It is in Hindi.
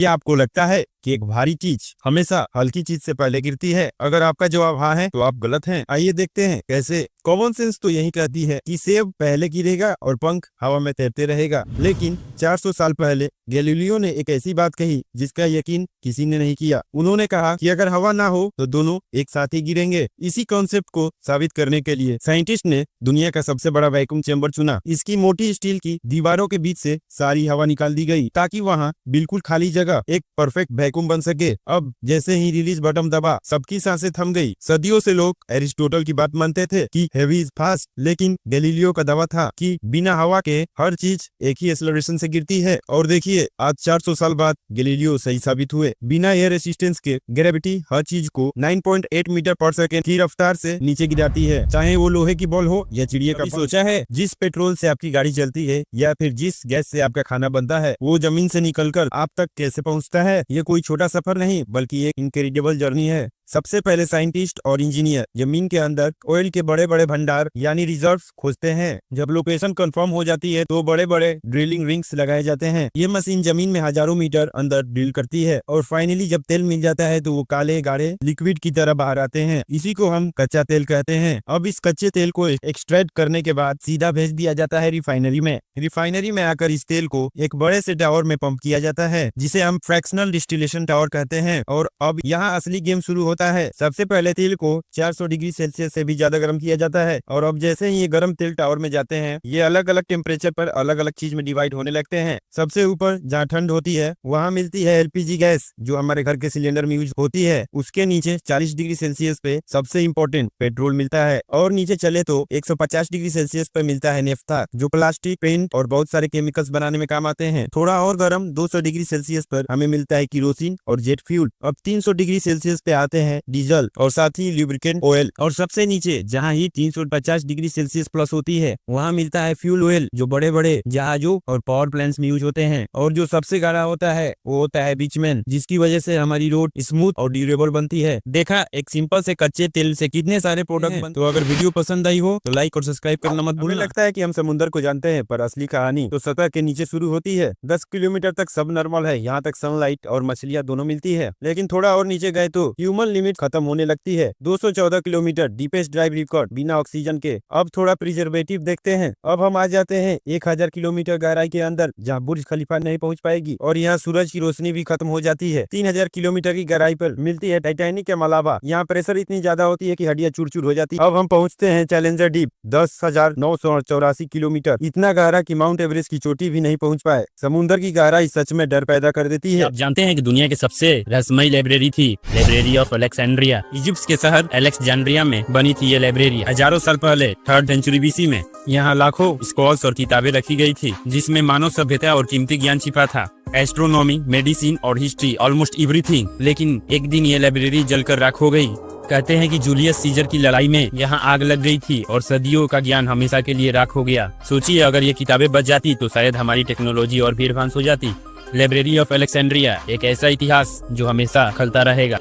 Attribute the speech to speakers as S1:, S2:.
S1: क्या आपको लगता है कि एक भारी चीज हमेशा हल्की चीज से पहले गिरती है? अगर आपका जवाब हाँ है तो आप गलत हैं। आइए देखते हैं कैसे। कॉमन सेंस तो यही कहती है कि सेब पहले गिरेगा और पंख हवा में तैरते रहेगा, लेकिन 400 साल पहले गैलीलियो ने एक ऐसी बात कही जिसका यकीन किसी ने नहीं किया। उन्होंने कहा कि अगर हवा ना हो तो दोनों एक साथ ही गिरेंगे। इसी कॉन्सेप्ट को साबित करने के लिए साइंटिस्ट ने दुनिया का सबसे बड़ा वैक्यूम चेंबर चुना। इसकी मोटी स्टील की दीवारों के बीच से सारी हवा निकाल दी गई ताकि वहाँ बिल्कुल खाली जगह एक परफेक्ट वैक्यूम बन सके। अब जैसे ही रिलीज बटन दबा, सबकी सांसें थम गई। सदियों से लोग एरिस्टोटल की बात मानते थे कि हेवी इज फास्ट, लेकिन गैलीलियो का दावा था कि बिना हवा के हर चीज एक ही एक्सेलरेशन से गिरती है। और देखिए, आज 400 साल बाद गैलीलियो सही साबित हुए। बिना एयर रेसिस्टेंस के ग्रेविटी हर चीज को 9.8 मीटर पर सेकेंड की रफ्तार से नीचे गिराती है, चाहे वो लोहे की बॉल हो या चिड़िया का। सोचा है जिस पेट्रोल से आपकी गाड़ी चलती है या फिर जिस गैस से आपका खाना बनता है, वो जमीन से निकलकर आप तक कैसे पहुंचता है? ये कोई छोटा सफर नहीं बल्कि एक इनक्रेडिबल जर्नी है। सबसे पहले साइंटिस्ट और इंजीनियर जमीन के अंदर ऑयल के बड़े बड़े भंडार यानी रिजर्व्स खोजते हैं। जब लोकेशन कंफर्म हो जाती है तो बड़े बड़े ड्रिलिंग रिंग्स लगाए जाते हैं। ये मशीन जमीन में हजारों मीटर अंदर ड्रिल करती है और फाइनली जब तेल मिल जाता है तो वो काले गाढ़े लिक्विड की तरह बाहर आते हैं। इसी को हम कच्चा तेल कहते हैं। अब इस कच्चे तेल को एक्सट्रैक्ट करने के बाद सीधा भेज दिया जाता है रिफाइनरी में। रिफाइनरी में आकर इस तेल को एक बड़े से टावर में पंप किया जाता है, जिसे हम फ्रैक्शनल डिस्टिलेशन टावर कहते हैं। और अब यहाँ असली गेम शुरू होता है। सबसे पहले तेल को 400 डिग्री सेल्सियस से भी ज्यादा गर्म किया जाता है और अब जैसे ही ये गर्म तेल टावर में जाते हैं, ये अलग अलग टेम्परेचर पर अलग अलग चीज में डिवाइड होने लगते हैं। सबसे ऊपर जहाँ ठंड होती है वहाँ मिलती है एलपीजी गैस, जो हमारे घर के सिलेंडर में यूज होती है। उसके नीचे 40 डिग्री सेल्सियस पे सबसे इम्पोर्टेंट पेट्रोल मिलता है और नीचे चले तो 150 डिग्री सेल्सियस पे मिलता है नेफ्था, जो प्लास्टिक, पेंट और बहुत सारे केमिकल्स बनाने में काम आते हैं। थोड़ा और गर्म 200 डिग्री सेल्सियस पर हमें मिलता है किरोसिन और जेट फ्यूल। अब 300 डिग्री सेल्सियस पे आते हैं डीजल और साथ ही लुब्रिकेंट ऑयल। और सबसे नीचे जहाँ ही 350 डिग्री सेल्सियस प्लस होती है वहाँ मिलता है फ्यूल ऑयल, जो बड़े बड़े जहाजों और पावर प्लांट्स में यूज होते हैं। और जो सबसे गाढ़ा होता है वो होता है बिचुमेन, जिसकी वजह से हमारी रोड स्मूथ और ड्यूरेबल बनती है। देखा, एक सिंपल से कच्चे तेल से कितने सारे प्रोडक्ट बनते। तो अगर वीडियो पसंद आई हो तो लाइक और सब्सक्राइब करना मत भूलना। लगता है कि हम समुद्र को जानते हैं, पर असली कहानी तो सतह के नीचे शुरू होती है। 10 किलोमीटर तक सब नॉर्मल है, यहाँ तक सनलाइट और मछलियाँ दोनों मिलती है। लेकिन थोड़ा और नीचे गए तो ह्यूमन लिमिट खत्म होने लगती है। 214 किलोमीटर डीपेस्ट ड्राइव रिकॉर्ड बिना ऑक्सीजन के। अब थोड़ा प्रिजर्वेटिव देखते हैं। अब हम आ जाते हैं 1000 किलोमीटर गहराई के अंदर, जहाँ बुर्ज खलीफा नहीं पहुंच पाएगी और यहाँ सूरज की रोशनी भी खत्म हो जाती है। 3000 किलोमीटर की गहराई पर मिलती है टाइटैनिक के मलाबा। यहाँ प्रेशर इतनी ज्यादा होती है कि हड्डियां चूर चूर हो जाती है। अब हम पहुंचते हैं चैलेंजर डीप, 10,984 किलोमीटर। इतना गहरा कि माउंट एवरेस्ट की चोटी भी नहीं पहुंच पाए। समुद्र की गहराई सच में डर पैदा कर देती है।
S2: आप जानते हैं कि दुनिया की सबसे रहस्यमयी लाइब्रेरी थी लाइब्रेरी ऑफ अलेक्जेंड्रिया। इजिप्ट के शहर अलेक्जेंड्रिया में बनी थी ये लाइब्रेरी हजारों साल पहले 3rd सेंचुरी बीसी में। यहाँ लाखों स्कॉल्स और किताबें रखी गई थी, जिसमें मानव सभ्यता और कीमती ज्ञान छिपा था। एस्ट्रोनॉमी, मेडिसिन और हिस्ट्री, ऑलमोस्ट एवरीथिंग। लेकिन एक दिन ये लाइब्रेरी जलकर राख हो गई। कहते हैं कि जूलियस सीजर की लड़ाई में यहाँ आग लग गई थी और सदियों का ज्ञान हमेशा के लिए राख हो गया। सोचिए, अगर ये किताबें बच जाती तो शायद हमारी टेक्नोलॉजी और भी एडवांस हो जाती। लाइब्रेरी ऑफ अलेक्जेंड्रिया एक ऐसा इतिहास जो हमेशा खलता रहेगा।